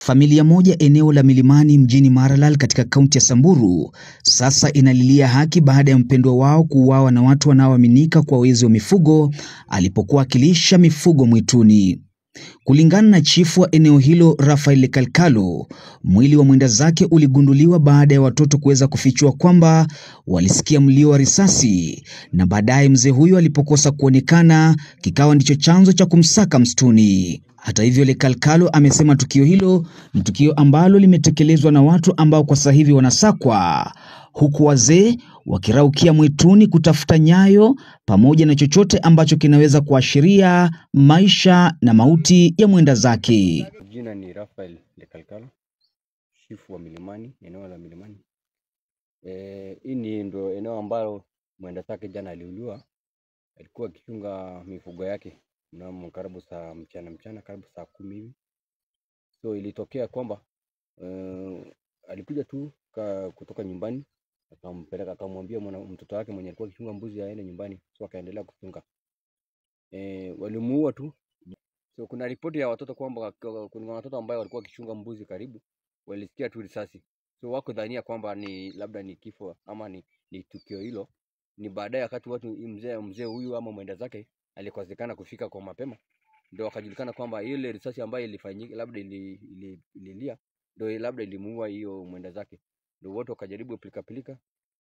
Familia moja eneo la Milimani mjini Maralal katika kaunti ya Samburu sasa inalilia haki baada ya mpendwa wao kuuawa na watu wanaoaminika kwa wezi wa mifugo alipokuwa akilisha mifugo mwituni. Kulingana na chifu wa eneo hilo Rafael Kalkalo, mwili wa mwenda zake uligunduliwa baada ya watoto kuweza kufichua kwamba walisikia mlio wa risasi, na baadaye mzee huyo alipokosa kuonekana kikawa ndicho chanzo cha kumsaka msituni. Hata hivyo, Kalkalo amesema tukio hilo ni tukio ambalo limetekelezwa na watu ambao kwa sasa hivi wanasakwa, huku wazee wakiraukia mwituni kutafuta nyayo pamoja na chochote ambacho kinaweza kuashiria maisha na mauti ya mwenda zake. Jina ni Rafael Kalkalo, chifu wa Milimani, eneo la Milimani. Hii ndio eneo ambalo mwenda zake jana aliuliwa. Alikuwa akichunga mifugo yake mnamo karibu saa mchana karibu saa 10 hivi. So ilitokea kwamba alikuja tu kutoka nyumbani, akampeleka akamwambia mtoto wake mwenye alikuwa akichunga mbuzi aende nyumbani, so akaendelea kuchunga. Walimuua tu. So kuna ripoti ya watoto kwamba kuna watoto ambao walikuwa wakichunga mbuzi karibu walisikia tu risasi. So wako dhania kwamba ni labda ni kifo ama ni tukio hilo. Ni baadaye wakati watu mzee huyu ama mwenda zake alikosekana kufika kwa mapema, ndio wakajulikana kwamba ile risasi ambayo ilifanyika labda ililia ndio labda ilimuua hiyo mwenda zake. Ndio wote wakajaribu pilika,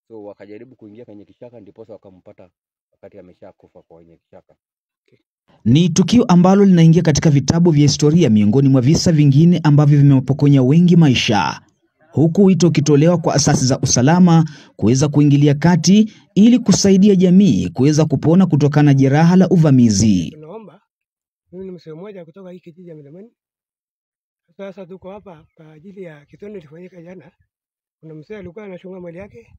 so wakajaribu kuingia kwenye kishaka, ndipo wakampata wakati ameshakufa kwenye kishaka. Ni tukio ambalo linaingia katika vitabu vya historia miongoni mwa visa vingine ambavyo vimewapokonya wengi maisha, huku wito ukitolewa kwa asasi za usalama kuweza kuingilia kati ili kusaidia jamii kuweza kupona kutokana na jeraha la uvamizi. Tunaomba, mimi ni msee mmoja kutoka hii kijiji ya Milimani. Sasa tuko hapa kwa ajili ya kitendo kilifanyika jana. Kuna msee alikuwa anachunga mali yake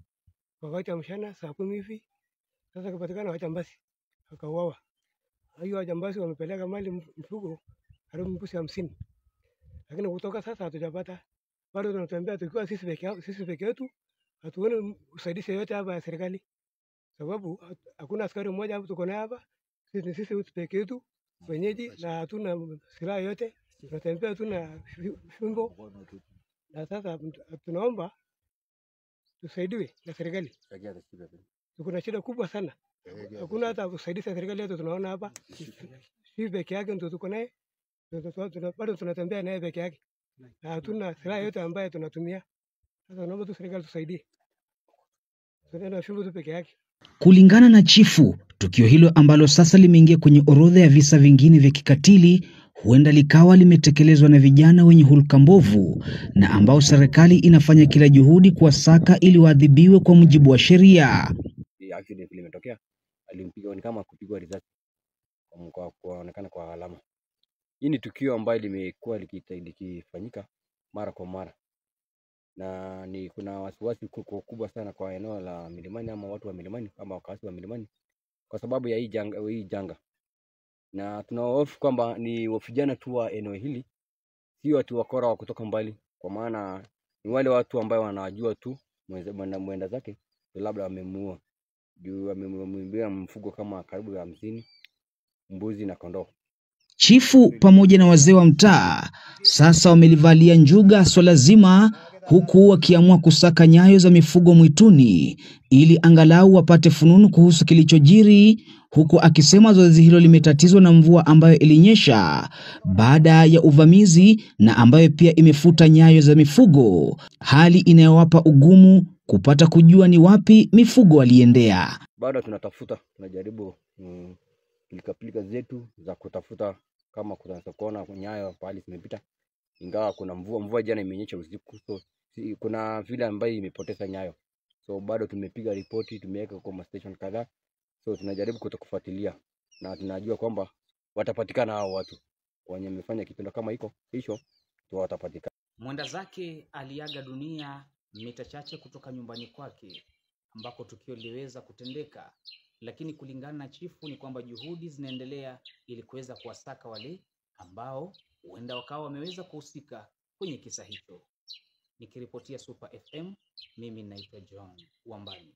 wakati wa mchana saa 10 hivi. Sasa kupatikana wajambazi akauawa. Hiyo wajambazi wamepeleka mali mfugo karibu mbuzi 50. Lakini kutoka sasa hatujapata. Bado tunatembea tukiwa sisi peke yetu. Hatuoni usaidizi yote hapa ya serikali. Sababu hakuna askari mmoja hapa tuko naye hapa. Sisi peke yetu wenyeji na hatuna silaha yote. Tunatembea tu na fimbo. Na sasa tunaomba tusaidiwe na serikali. Tuko na shida kubwa sana. Hakuna hata usaidizi wa serikali yote tunaona hapa. Sisi peke yake ndio tuko naye. Bado tunatembea naye peke yake. Na hatuna silaha yote ambayo tunatumia. Sasa naomba tu serikali tusaidie. Tunatembea fimbo tu peke yake. Kulingana na chifu, tukio hilo ambalo sasa limeingia kwenye orodha ya visa vingine vya kikatili huenda likawa limetekelezwa na vijana wenye hulka mbovu na ambao serikali inafanya kila juhudi kuwasaka ili waadhibiwe kwa mujibu wa sheria. Accident limetokea, alimpiga ni kama kupigwa risasi kwa kuonekana kwa alama. Hii ni tukio ambalo limekuwa likifanyika mara kwa mara, na kuna wasiwasi kubwa sana kwa eneo la Milimani ama watu wa Milimani ama wakazi wa Milimani kwa sababu ya hii janga. Na tunahofu kwamba ni vijana tu wa eneo hili, si watu wakora wa kutoka mbali, kwa maana ni wale watu ambao wanajua tu mwenda zake labda wamemuua juu amemwibia mfugo kama karibu 50 mbuzi na kondoo. Chifu pamoja na wazee wa mtaa sasa wamelivalia njuga swala zima, huku wakiamua kusaka nyayo za mifugo mwituni ili angalau wapate fununu kuhusu kilichojiri, huku akisema zoezi hilo limetatizwa na mvua ambayo ilinyesha baada ya uvamizi na ambayo pia imefuta nyayo za mifugo, hali inayowapa ugumu kupata kujua ni wapi mifugo waliendea. Bado tunajaribu pilika zetu za kutafuta kama kunaweza kuona nyayo pale zimepita, ingawa kuna mvua jana imenyesha usiku, so kuna vile ambayo imepoteza nyayo. So bado tumepiga ripoti, tumeweka kwa station kadhaa, so tunajaribu kufuatilia na tunajua kwamba watapatikana hao watu wenye wamefanya kitendo kama hicho watapatikana. Mwenda zake aliaga dunia mita chache kutoka nyumbani kwake ambako tukio liliweza kutendeka, lakini kulingana na chifu ni kwamba juhudi zinaendelea ili kuweza kuwasaka wale ambao huenda wakawa wameweza kuhusika kwenye kisa hicho. Nikiripotia Super FM, mimi naitwa John Wambani.